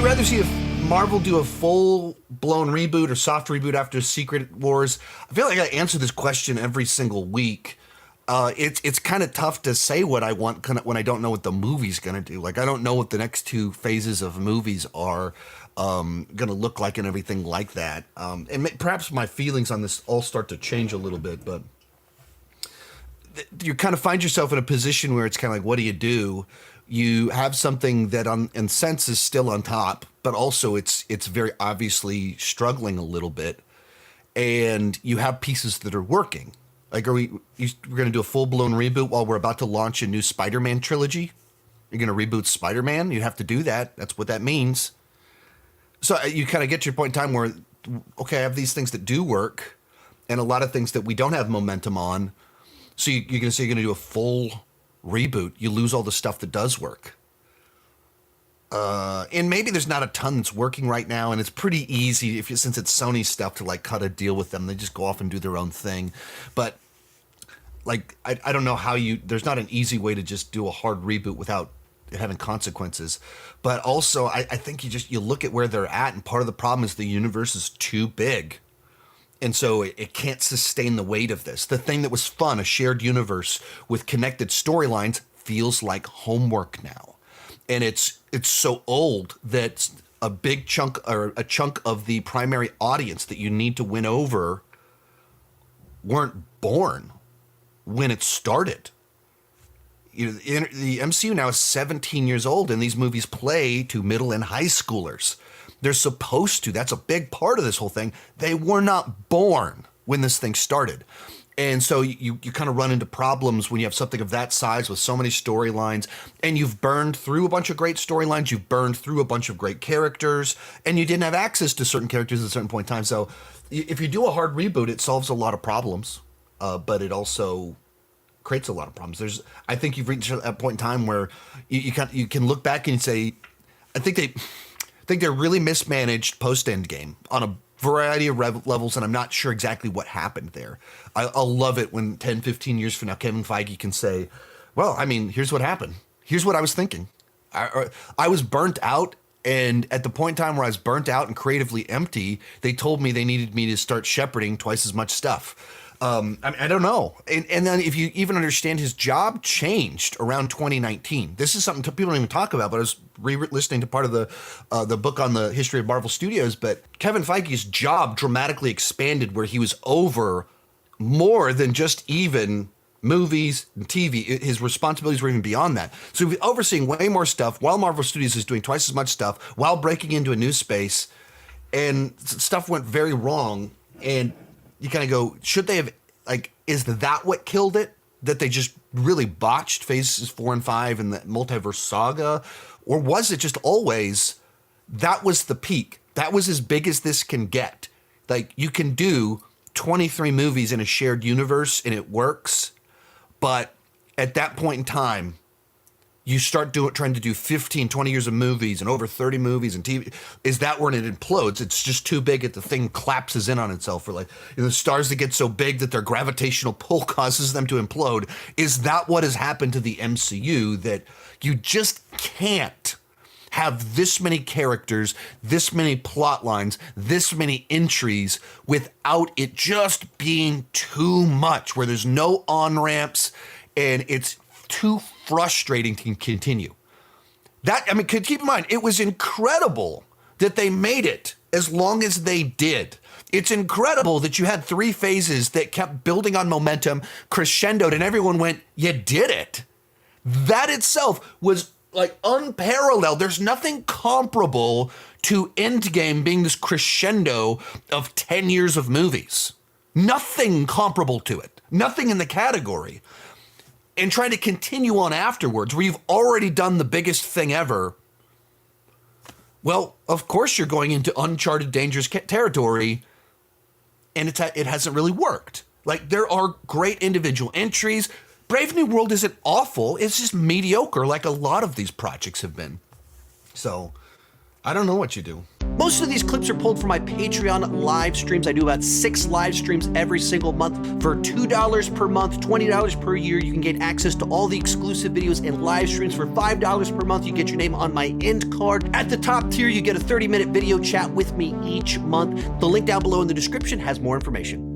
you rather see Marvel do a full-blown reboot or soft reboot after Secret Wars? I feel like I answer this question every single week. It's kind of tough to say what I want when I don't know what the movie's going to do. Like, I don't know what the next two phases of movies are going to look like and everything like that. And perhaps my feelings on this all start to change a little bit, but you kind of find yourself in a position where it's kind of like, what do you do? You have something that in sense is still on top, but also it's very obviously struggling a little bit, and you have pieces that are working. Like, we're going to do a full-blown reboot while we're about to launch a new Spider-Man trilogy? You're going to reboot Spider-Man? You have to do that. That's what that means. So you kind of get to your point in time where, okay, I have these things that do work and a lot of things that we don't have momentum on. So you're going to say you're going to do a full reboot. You lose all the stuff that does work. And maybe there's not a ton that's working right now, and it's pretty easy since it's Sony stuff to like cut a deal with them. They just go off and do their own thing. But like, I don't know how there's not an easy way to just do a hard reboot without it having consequences. But also, I think you look at where they're at, and part of the problem is the universe is too big. And so it can't sustain the weight of this. The thing that was fun, a shared universe with connected storylines, feels like homework now. And it's so old that a big chunk or a chunk of the primary audience that you need to win over weren't born when it started. The MCU now is 17 years old, and these movies play to middle and high schoolers. They're supposed to. That's a big part of this whole thing. They were not born when this thing started. And so you kind of run into problems when you have something of that size with so many storylines, and you've burned through a bunch of great storylines, you've burned through a bunch of great characters, and you didn't have access to certain characters at a certain point in time. So if you do a hard reboot, it solves a lot of problems, but it also creates a lot of problems. I think you've reached a point in time where you can look back and say, I think they're really mismanaged post-Endgame on a variety of levels, and I'm not sure exactly what happened there. I'll love it when 10, 15 years from now, Kevin Feige can say, well, I mean, here's what happened. Here's what I was thinking. I was burnt out, and at the point in time where I was burnt out and creatively empty, they told me they needed me to start shepherding twice as much stuff. I don't know. And then if you even understand, his job changed around 2019. This is something people don't even talk about, but I was listening to part of the book on the history of Marvel Studios. But Kevin Feige's job dramatically expanded, where he was over more than just even movies and TV. His responsibilities were even beyond that. So he was overseeing way more stuff while Marvel Studios is doing twice as much stuff, while breaking into a new space, and stuff went very wrong. And you kind of go, should they have, like, is that what killed it? That they just really botched phases 4 and 5 and the multiverse saga? Or was it just always, that was the peak? That was as big as this can get. Like, you can do 23 movies in a shared universe and it works. But at that point in time, you start trying to do 15, 20 years of movies and over 30 movies and TV. Is that when it implodes? It's just too big that the thing collapses in on itself. Or like, the stars that get so big that their gravitational pull causes them to implode. Is that what has happened to the MCU? That you just can't have this many characters, this many plot lines, this many entries without it just being too much, where there's no on-ramps and it's too frustrating to continue. Keep in mind, it was incredible that they made it as long as they did. It's incredible that you had 3 phases that kept building on momentum, crescendoed, and everyone went, you did it. That itself was like unparalleled. There's nothing comparable to Endgame being this crescendo of 10 years of movies. Nothing comparable to it. Nothing in the category. And trying to continue on afterwards, where you've already done the biggest thing ever. Well, of course you're going into uncharted, dangerous territory, and it hasn't really worked. Like, there are great individual entries. Brave New World isn't awful. It's just mediocre, like a lot of these projects have been. So, I don't know what you do. Most of these clips are pulled from my Patreon live streams. I do about 6 live streams every single month. For $2 per month, $20 per year, you can get access to all the exclusive videos and live streams. For $5 per month, you get your name on my end card. At the top tier, you get a 30-minute video chat with me each month. The link down below in the description has more information.